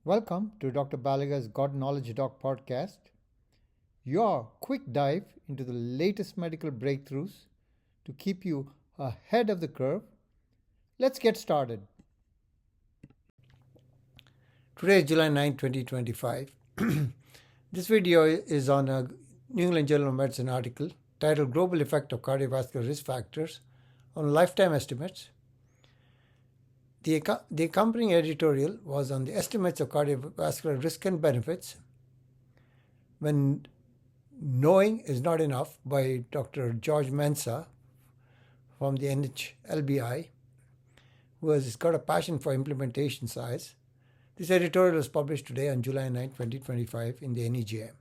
Welcome to Dr. Balaga's God Knowledge Doc podcast, your quick dive into the latest medical breakthroughs to keep you ahead of the curve. Let's get started. Today is July 9, 2025. This video is on a New England Journal of Medicine article titled Global Effect of Cardiovascular Risk Factors on Lifetime Estimates. The accompanying editorial was on the estimates of cardiovascular risk and benefits when knowing is not enough by Dr. George Mensa from the NHLBI, who has got a passion for implementation science. This editorial was published today on July 9, 2025 in the NEJM.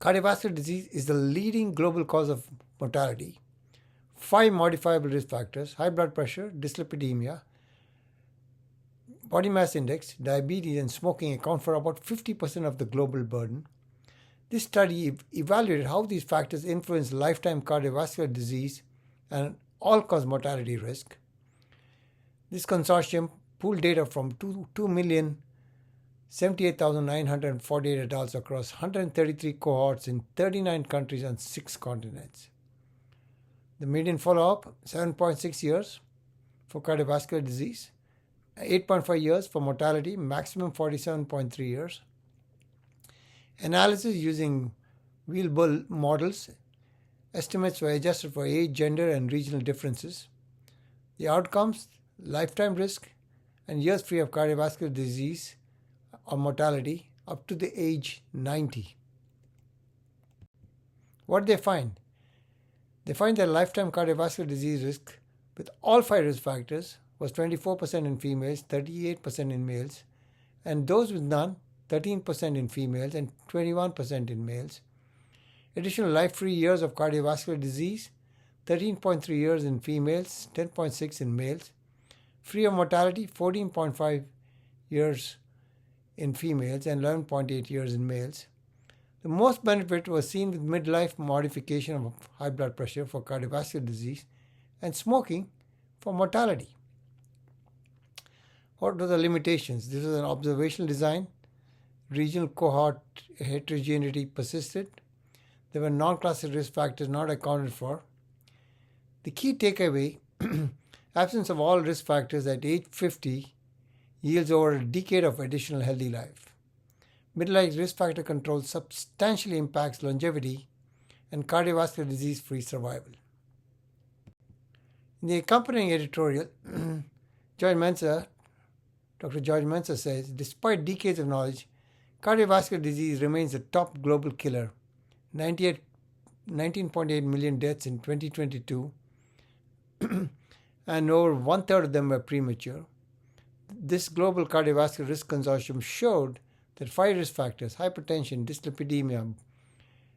Cardiovascular disease is the leading global cause of mortality. 5 modifiable risk factors: high blood pressure, dyslipidemia, body mass index, diabetes, and smoking account for about 50% of the global burden. This study evaluated how these factors influence lifetime cardiovascular disease and all-cause mortality risk. This consortium pooled data from 2,078,948 adults across 133 cohorts in 39 countries on 6 continents. The median follow-up, 7.6 years for cardiovascular disease, 8.5 years for mortality, maximum 47.3 years. Analysis using wheel-bull models. Estimates were adjusted for age, gender, and regional differences. The outcomes: lifetime risk and years free of cardiovascular disease or mortality up to the age 90. What did they find? They find that lifetime cardiovascular disease risk with all 5 risk factors was 24% in females, 38% in males, and those with none, 13% in females and 21% in males. Additional life-free years of cardiovascular disease, 13.3 years in females, 10.6 in males. Free of mortality, 14.5 years in females and 11.8 years in males. The most benefit was seen with midlife modification of high blood pressure for cardiovascular disease and smoking for mortality. What were the limitations? This was an observational design. Regional cohort heterogeneity persisted. There were non-classic risk factors not accounted for. The key takeaway: absence of all risk factors at age 50 yields over a decade of additional healthy life. Midlife risk factor control substantially impacts longevity and cardiovascular disease-free survival. In the accompanying editorial, Dr. George Mensa says, despite decades of knowledge, cardiovascular disease remains the top global killer. 19.8 million deaths in 2022, and over 1/3 of them were premature. This global cardiovascular risk consortium showed that 5 risk factors: hypertension, dyslipidemia,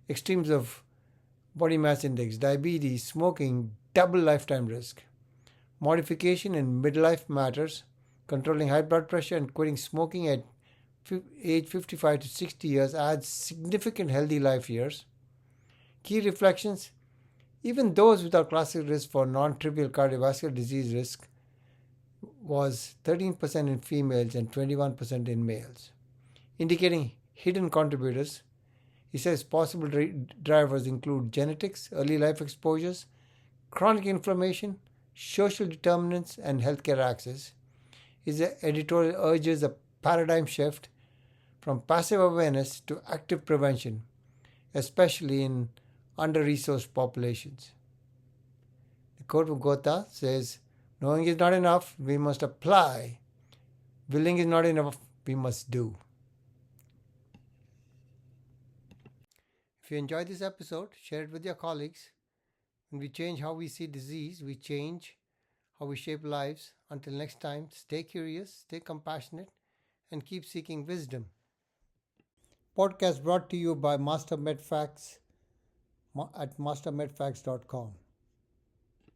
extremes of body mass index, diabetes, smoking, double lifetime risk. Modification in midlife matters. Controlling high blood pressure and quitting smoking at age 55 to 60 years adds significant healthy life years. Key reflections: even those without classic risk for non-trivial cardiovascular disease risk was 13% in females and 21% in males, indicating hidden contributors. He says possible drivers include genetics, early life exposures, chronic inflammation, social determinants, and healthcare access. His editorial urges a paradigm shift from passive awareness to active prevention, especially in under-resourced populations. The quote of Gotha says, "Knowing is not enough, we must apply. Willing is not enough, we must do." If you enjoyed this episode, share it with your colleagues. When we change how we see disease, we change how we shape lives. Until next time, stay curious, stay compassionate, and keep seeking wisdom. Podcast brought to you by Master MedFacts at mastermedfacts.com.